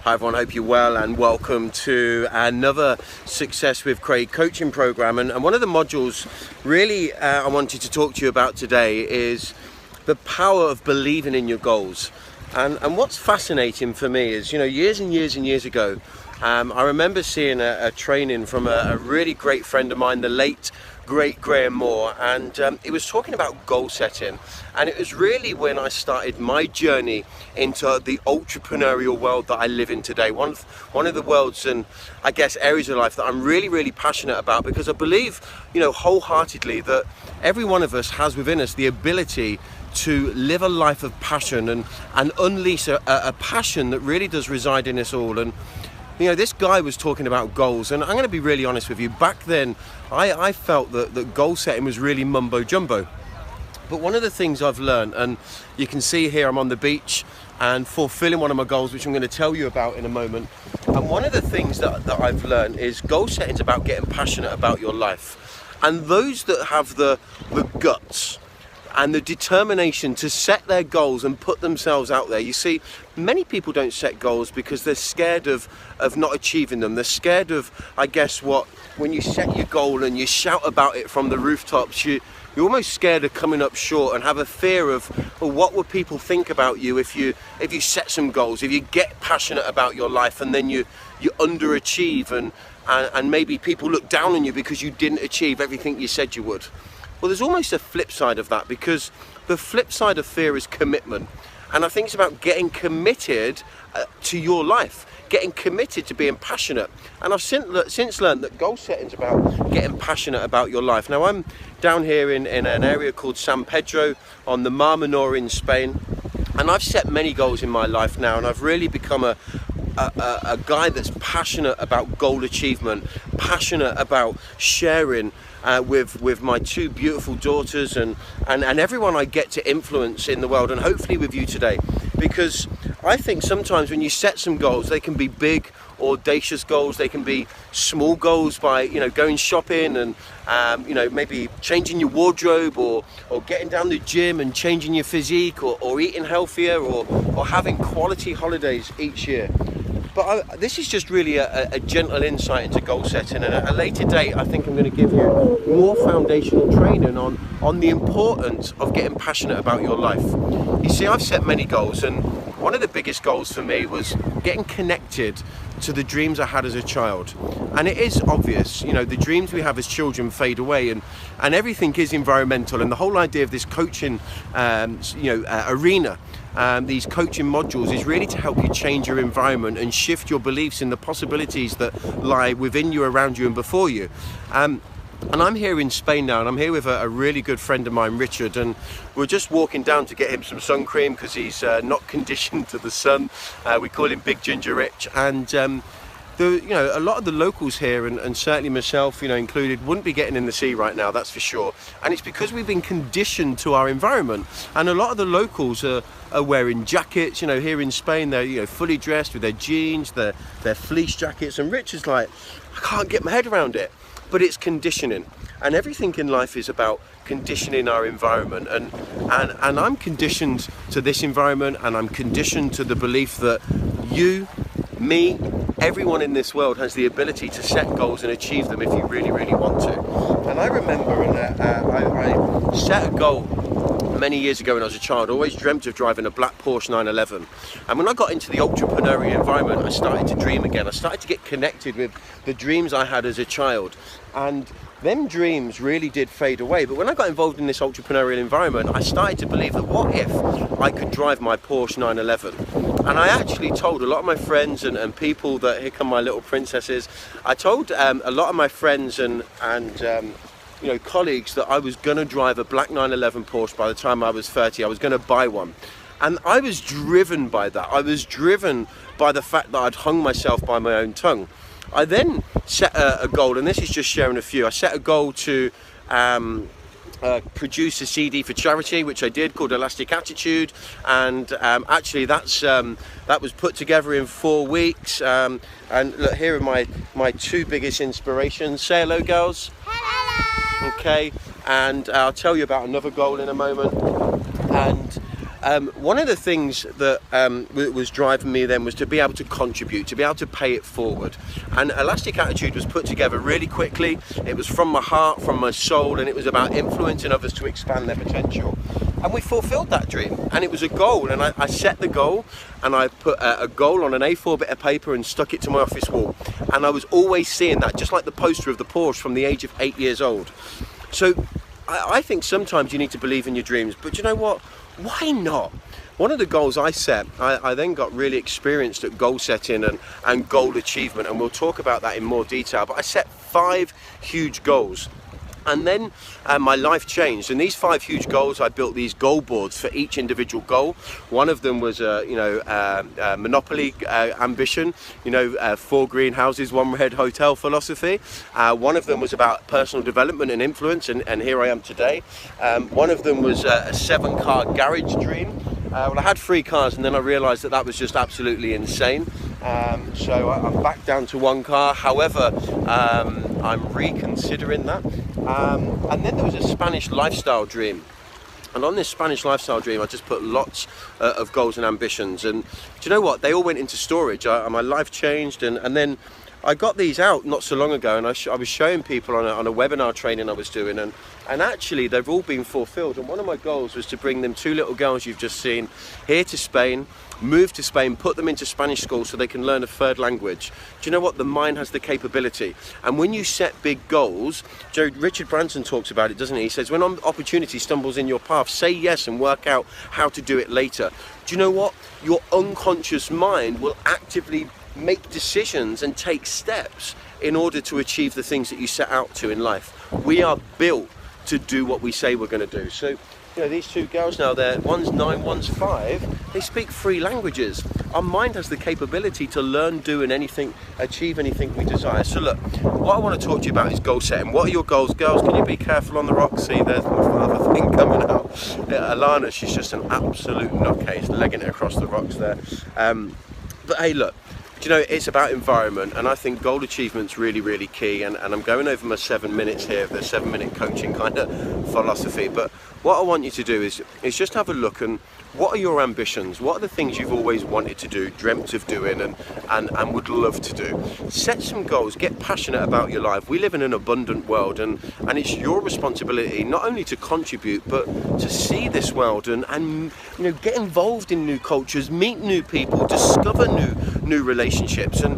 Hi everyone, hope you're well and welcome to another Success with Craig coaching program. And one of the modules really I wanted to talk to you about today is the power of believing in your goals. And what's fascinating for me is, years and years ago, I remember seeing a training from a really great friend of mine, the late great Graham Moore, and it was talking about goal setting. And it was really when I started my journey into the entrepreneurial world that I live in today. One of the worlds and I guess areas of life that I'm really passionate about, because I believe, wholeheartedly that every one of us has within us the ability to live a life of passion and unleash a passion that really does reside in us all. And this guy was talking about goals, and I'm going to be really honest with you. Back then, I felt that goal setting was really mumbo jumbo. But one of the things I've learned, and you can see here I'm on the beach and fulfilling one of my goals, which I'm going to tell you about in a moment. And one of the things that I've learned is goal setting is about getting passionate about your life. And those that have the guts and the determination to set their goals and put themselves out there. You see, many people don't set goals because they're scared of not achieving them. They're scared of, I guess, when you set your goal and you shout about it from the rooftops, you're almost scared of coming up short and have a fear of, well, what would people think about you if you set some goals, if you get passionate about your life and then you underachieve and maybe people look down on you because you didn't achieve everything you said you would. Well, there's almost a flip side of that, because the flip side of fear is commitment. And I think it's about getting committed to your life, getting committed to being passionate. And I've since learned that goal setting is about getting passionate about your life. Now, I'm down here in an area called San Pedro on the Mar Menor in Spain. And I've set many goals in my life now, and I've really become a guy that's passionate about goal achievement, passionate about sharing with my two beautiful daughters and everyone I get to influence in the world, and hopefully with you today. Because I think sometimes when you set some goals, they can be big, audacious goals, they can be small goals by going shopping and maybe changing your wardrobe or getting down the gym and changing your physique or eating healthier or having quality holidays each year. But this is just really a gentle insight into goal setting, and at a later date I think I'm going to give you more foundational training on the importance of getting passionate about your life. You see, I've set many goals, and one of the biggest goals for me was getting connected to the dreams I had as a child. And it is obvious, the dreams we have as children fade away, and everything is environmental. And the whole idea of this coaching arena, these coaching modules, is really to help you change your environment and shift your beliefs in the possibilities that lie within you, around you and before you. And I'm here in Spain now, and I'm here with a really good friend of mine, Richard, and we're just walking down to get him some sun cream because he's not conditioned to the sun. We call him Big Ginger Rich, and a lot of the locals here, and certainly myself, included, wouldn't be getting in the sea right now, that's for sure. And it's because we've been conditioned to our environment. And a lot of the locals are wearing jackets. Here in Spain, they're fully dressed with their jeans, their fleece jackets. And Rich is like, I can't get my head around it. But it's conditioning, and everything in life is about conditioning our environment. And I'm conditioned to this environment, and I'm conditioned to the belief that you, me, everyone in this world has the ability to set goals and achieve them if you really want to. And I remember I set a goal many years ago when I was a child. I always dreamt of driving a black Porsche 911. And when I got into the entrepreneurial environment, I started to dream again. I started to get connected with the dreams I had as a child. And them dreams really did fade away. But when I got involved in this entrepreneurial environment, I started to believe that what if I could drive my Porsche 911? And I actually told a lot of my friends and people that, here come my little princesses, I told a lot of my friends and colleagues that I was going to drive a black 911 Porsche by the time I was 30. I was going to buy one. And I was driven by that. I was driven by the fact that I'd hung myself by my own tongue. I then set a goal, and this is just sharing a few. I set a goal to produce a CD for charity, which I did, called Elastic Attitude, and actually that was put together in 4 weeks. And look, here are my two biggest inspirations. Say hello, girls. Hello. Okay, and I'll tell you about another goal in a moment. And One of the things that was driving me then was to be able to contribute, to be able to pay it forward. And Elastic Attitude was put together really quickly. It was from my heart, from my soul, and it was about influencing others to expand their potential. And we fulfilled that dream, and it was a goal, and I set the goal, and I put a goal on an A4 bit of paper and stuck it to my office wall. And I was always seeing that, just like the poster of the Porsche from the age of 8 years old. So I think sometimes you need to believe in your dreams, but you know what? Why not? One of the goals I set, I then got really experienced at goal setting and goal achievement, and we'll talk about that in more detail, but I set 5 huge goals. And then my life changed, and these 5 huge goals, I built these goal boards for each individual goal. One of them was monopoly ambition, 4 greenhouses, 1 red hotel philosophy. One of them was about personal development and influence, and here I am today. One of them was a 7-car garage dream. Well, I had 3 cars, and then I realized that was just absolutely insane. So I'm back down to 1 car. However, I'm reconsidering that. And then there was a Spanish lifestyle dream. And on this Spanish lifestyle dream, I just put lots of goals and ambitions. And do you know what? They all went into storage. My life changed, and then I got these out not so long ago, and I was showing people on a webinar training I was doing, and actually they've all been fulfilled. And one of my goals was to bring them 2 little girls you've just seen here to Spain, move to Spain, put them into Spanish school so they can learn a 3rd language. Do you know what? The mind has the capability. And when you set big goals, Richard Branson talks about it, doesn't he? He says, when opportunity stumbles in your path, say yes and work out how to do it later. Do you know what? Your unconscious mind will actively make decisions and take steps in order to achieve the things that you set out to in life. We are built to do what we say we're going to do. So, these 2 girls now, one's 9, one's 5, they speak 3 languages. Our mind has the capability to learn, do, and achieve anything we desire. So look, what I want to talk to you about is goal setting. What are your goals? Girls, can you be careful on the rocks? See, there's my father thing coming out. Alana, she's just an absolute nutcase, legging it across the rocks there. But hey, look, it's about environment, and I think goal achievement's really, really key. And I'm going over my 7 minutes here, the 7-minute coaching kind of philosophy. But what I want you to do is just have a look, and what are your ambitions? What are the things you've always wanted to do, dreamt of doing, and would love to do? Set some goals, get passionate about your life. We live in an abundant world, and it's your responsibility not only to contribute, but to see this world and get involved in new cultures, meet new people, discover new relationships. And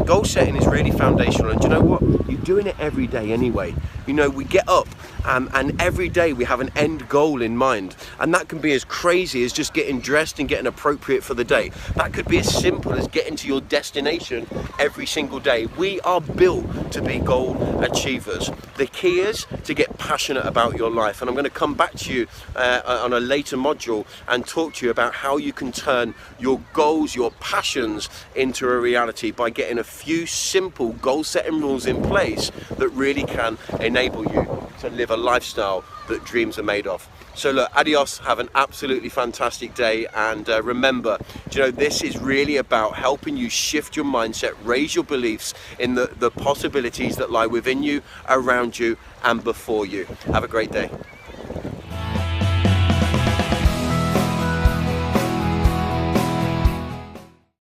goal setting is really foundational, and do you know what? You're doing it every day anyway. We get up and every day we have an end goal in mind, and that can be as crazy as just getting dressed and getting appropriate for the day. That could be as simple as getting to your destination every single day. We are built to be goal achievers. The key is to get passionate about your life, and I'm going to come back to you on a later module and talk to you about how you can turn your goals, your passions into a reality by getting a few simple goal setting rules in place that really can enable you to live a lifestyle that dreams are made of. So look, adios, have an absolutely fantastic day, and remember, this is really about helping you shift your mindset, raise your beliefs in the possibilities that lie within you, around you, and before you. Have a great day.